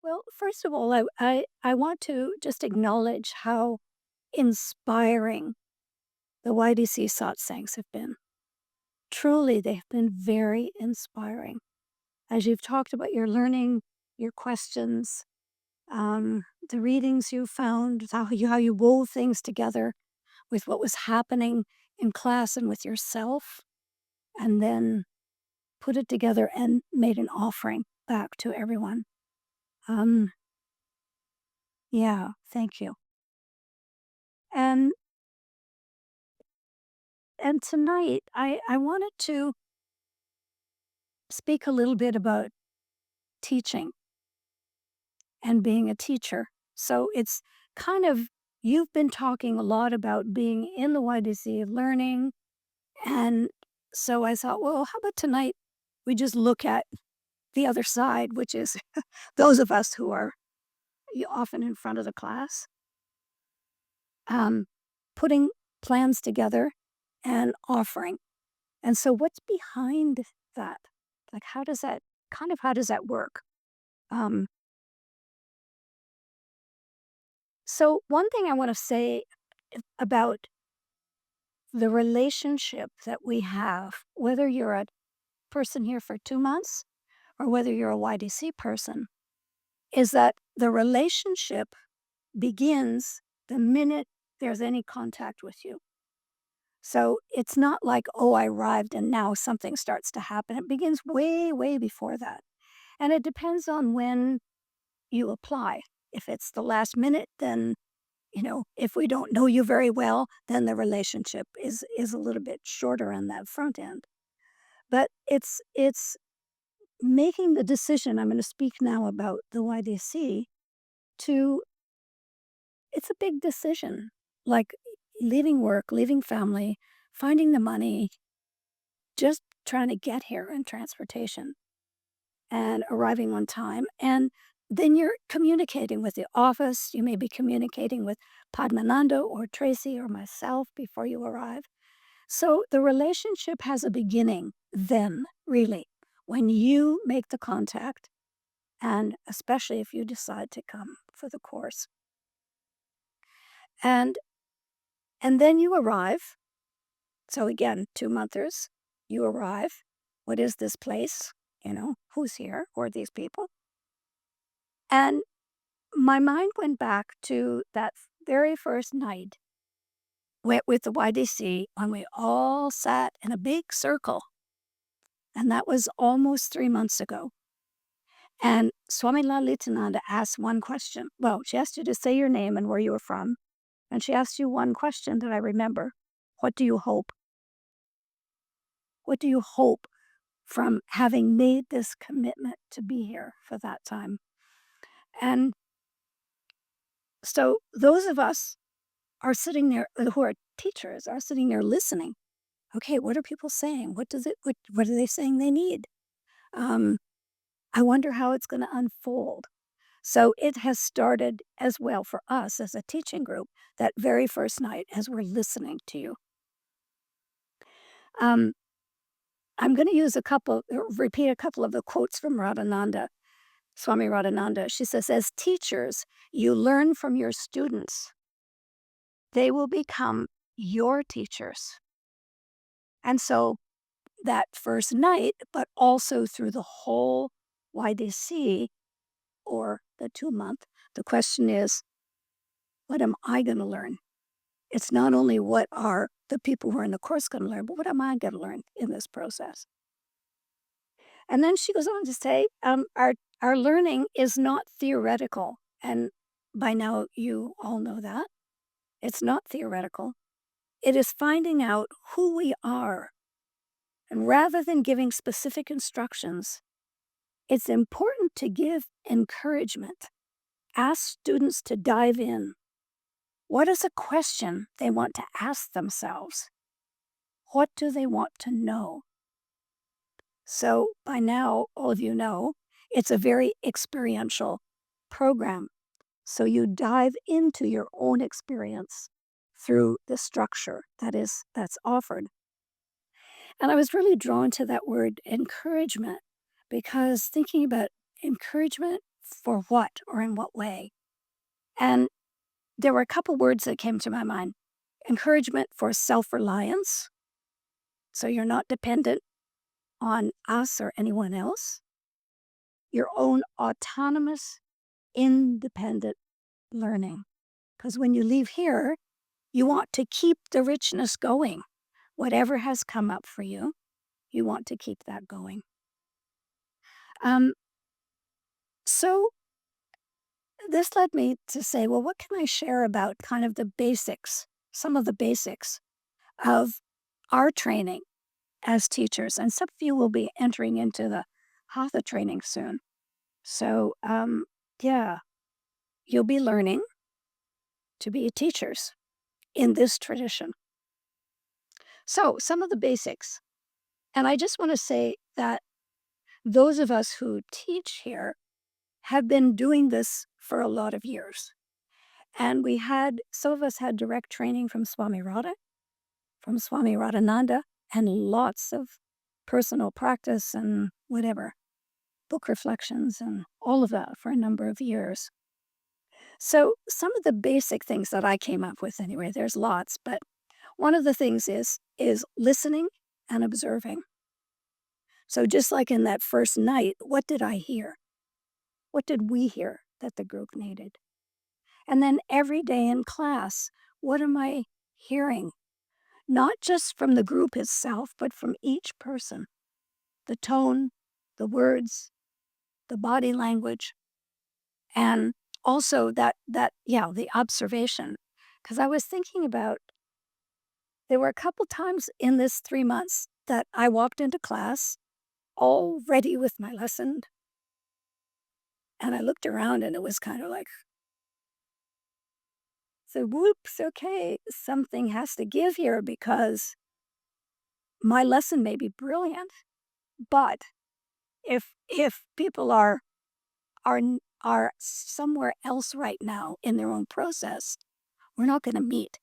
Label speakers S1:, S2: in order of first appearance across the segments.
S1: Well, first of all, I want to just acknowledge how inspiring the YDC satsangs have been. Truly, they've been very inspiring. As you've talked about your learning, your questions, the readings you found, how you wove things together with what was happening in class and with yourself, and then put it together and made an offering back to everyone. Um, yeah, thank you. And and tonight I wanted to speak a little bit about teaching and being a teacher. So it's kind of you've been talking a lot about being in the YDC, learning, and so I thought, well, how about tonight we just look at the other side, which is those of us who are often in front of the class, um, putting plans together and offering. And so what's behind that? Like how does that work? Um, so one thing I want to say about the relationship that we have, whether you're a person here for 2 months or whether you're a YDC person, is that the relationship begins the minute there's any contact with you. So it's not like, oh, I arrived and now something starts to happen. It begins way, way before that. And it depends on when you apply. If it's the last minute, then, if we don't know you very well, then the relationship is a little bit shorter on that front end. But it's making the decision. I'm going to speak now about the YDC to it's a big decision. Like leaving work, leaving family, finding the money, just trying to get here in transportation and arriving on time. And then you're communicating with the office. You may be communicating with Padmananda or Tracy or myself before you arrive. So the relationship has a beginning then, really, when you make the contact, and especially if you decide to come for the course. And then you arrive. So again, 2 monthers, you arrive. What is this place? Who's here? Who are these people? And my mind went back to that very first night with the YDC when we all sat in a big circle. And that was almost 3 months ago. And Swami Lalitananda asked one question. Well, she asked you to say your name and where you were from. And she asked you one question that I remember. What do you hope? What do you hope from having made this commitment to be here for that time? And so those of us are sitting there who are teachers are sitting there listening. Okay, what are people saying? What are they saying they need? Um, I wonder how it's going to unfold. So it has started as well for us as a teaching group that very first night as we're listening to you. Um, I'm going to repeat a couple of the quotes from Radhananda, Swami Radhananda. She says, as teachers, you learn from your students. They will become your teachers. And so that first night, but also through the whole YDC or the 2 month, the question is, what am I going to learn? It's not only what are the people who are in the course going to learn, but what am I going to learn in this process? And then she goes on to say, our learning is not theoretical. And by now, you all know that. It's not theoretical. It is finding out who we are. And rather than giving specific instructions, it's important to give encouragement. Ask students to dive in. What is a question they want to ask themselves? What do they want to know? So by now, all of you know, it's a very experiential program. So you dive into your own experience through the structure that's offered. And I was really drawn to that word encouragement because thinking about encouragement for what or in what way? And there were a couple words that came to my mind. Encouragement for self-reliance, so you're not dependent on us or anyone else. Your own autonomous, independent learning. Because when you leave here, you want to keep the richness going. Whatever has come up for you, you want to keep that going. Um, so this led me to say, well, what can I share about kind of the basics, some of the basics of our training as teachers? And some of you will be entering into the Hatha training soon. So, yeah, you'll be learning to be teachers in this tradition. So, some of the basics. And I just want to say that those of us who teach here have been doing this for a lot of years. And some of us had direct training from Swami Radha, from Swami Radhananda, and lots of personal practice and whatever, book reflections and all of that for a number of years. So some of the basic things that I came up with anyway, there's lots, but one of the things is listening and observing. So just like in that first night, what did I hear? What did we hear that the group needed? And then every day in class, what am I hearing? Not just from the group itself, but from each person. The tone, the words, the body language, and also the observation. Because I was thinking about, there were a couple times in this 3 months that I walked into class all ready with my lesson, and I looked around and it was kind of like, so whoops, okay, something has to give here because my lesson may be brilliant, but if people are are somewhere else right now in their own process, we're not going to meet.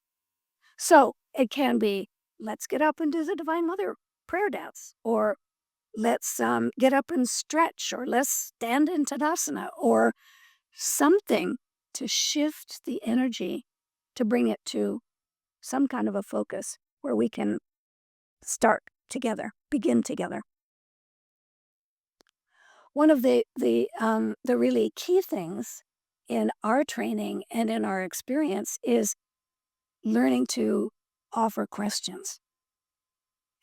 S1: So it can be, let's get up and do the Divine Mother prayer dance, or let's get up and stretch, or let's stand in Tadasana, or something to shift the energy to bring it to some kind of a focus where we can start together, begin together. One of the really key things in our training and in our experience is learning to offer questions.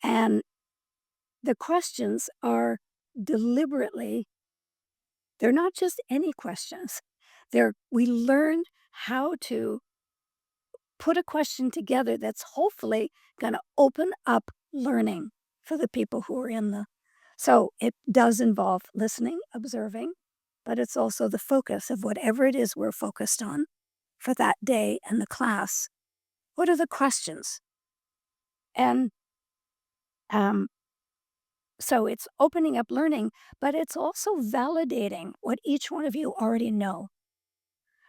S1: And the questions are deliberately, they're not just any questions. We learn how to put a question together that's hopefully going to open up learning for the people who are in the. So it does involve listening, observing, but it's also the focus of whatever it is we're focused on for that day and the class. What are the questions? And so it's opening up learning, but it's also validating what each one of you already know.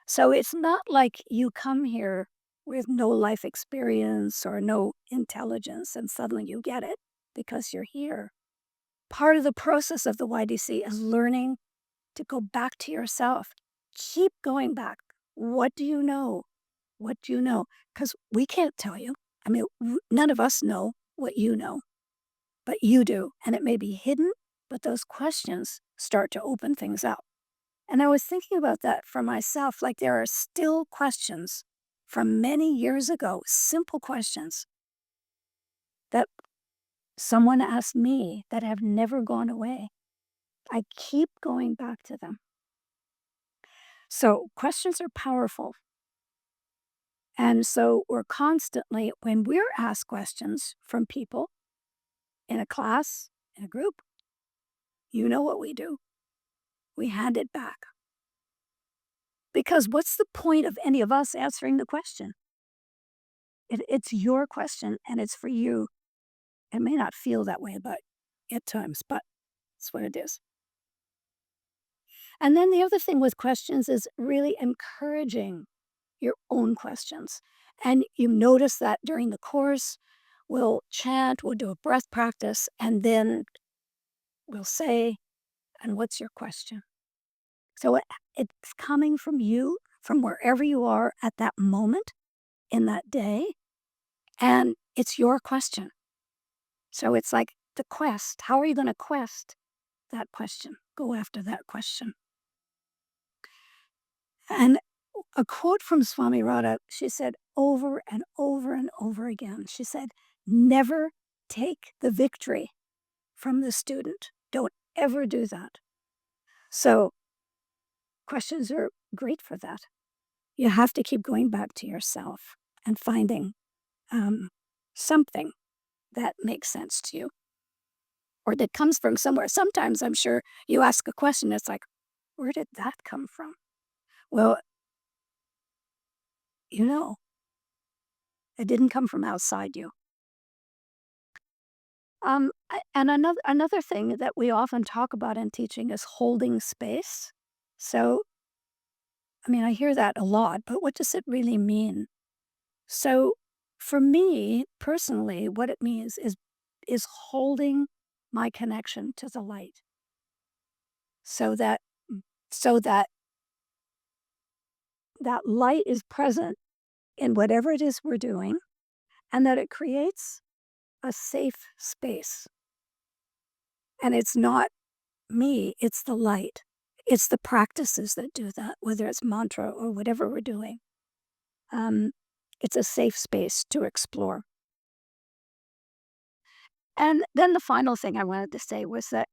S1: So it's not like you come here with no life experience or no intelligence and suddenly you get it because you're here. Part of the process of the YDC is learning to go back to yourself. Keep going back. What do you know? What do you know? Because we can't tell you. I mean, none of us know what you know, but you do. And it may be hidden, but those questions start to open things up. And I was thinking about that for myself. Like there are still questions from many years ago, simple questions that someone asked me that have never gone away. I keep going back to them. So questions are powerful. And so we're constantly, when we're asked questions from people in a class, in a group, you know what we do? We hand it back. Because what's the point of any of us answering the question? It's your question and it's for you. It may not feel that way, but at times, but it's what it is. And then the other thing with questions is really encouraging your own questions. And you notice that during the course, we'll chant, we'll do a breath practice, and then we'll say, and what's your question? So It's coming from you, from wherever you are at that moment in that day, and it's your question. So it's like the quest. How are you going to quest that question? Go after that question. And a quote from Swami Radha, she said over and over and over again, she said, never take the victory from the student. Don't ever do that. So questions are great for that. You have to keep going back to yourself and finding something that makes sense to you or that comes from somewhere. Sometimes I'm sure you ask a question, it's like, where did that come from? Well, you know, it didn't come from outside you. And another thing that we often talk about in teaching is holding space. So, I mean, I hear that a lot, but what does it really mean? So, for me personally, what it means is holding my connection to the light, so that so that that light is present in whatever it is we're doing, and that it creates a safe space. And it's not me, it's the light. It's the practices that do that, whether it's mantra or whatever we're doing. Um, it's a safe space to explore. And then the final thing I wanted to say was that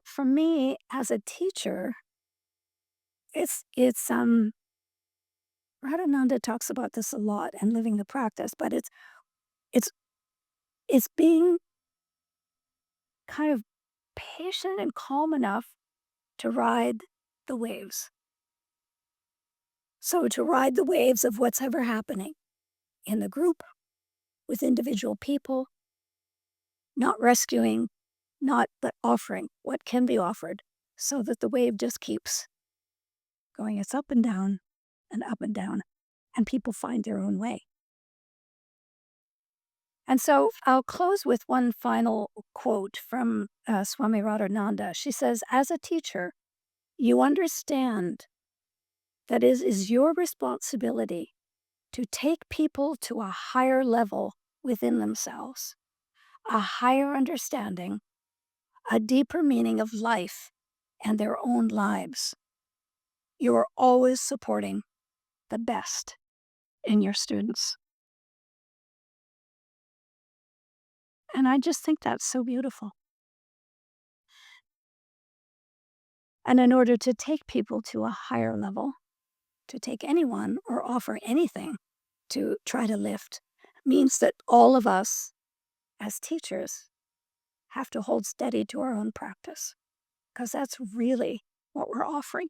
S1: for me as a teacher, it's Radhananda talks about this a lot and living the practice, but it's it's being kind of patient and calm enough to ride the waves. So to ride the waves of what's ever happening in the group, with individual people, not rescuing, not but offering what can be offered so that the wave just keeps going. It's up and down and up and down, and people find their own way. And so I'll close with one final quote from Swami Radhananda. She says, as a teacher, you understand that it is your responsibility to take people to a higher level within themselves, a higher understanding, a deeper meaning of life and their own lives. You are always supporting the best in your students. And I just think that's so beautiful. And in order to take people to a higher level, to take anyone or offer anything to try to lift, means that all of us as teachers have to hold steady to our own practice, because that's really what we're offering.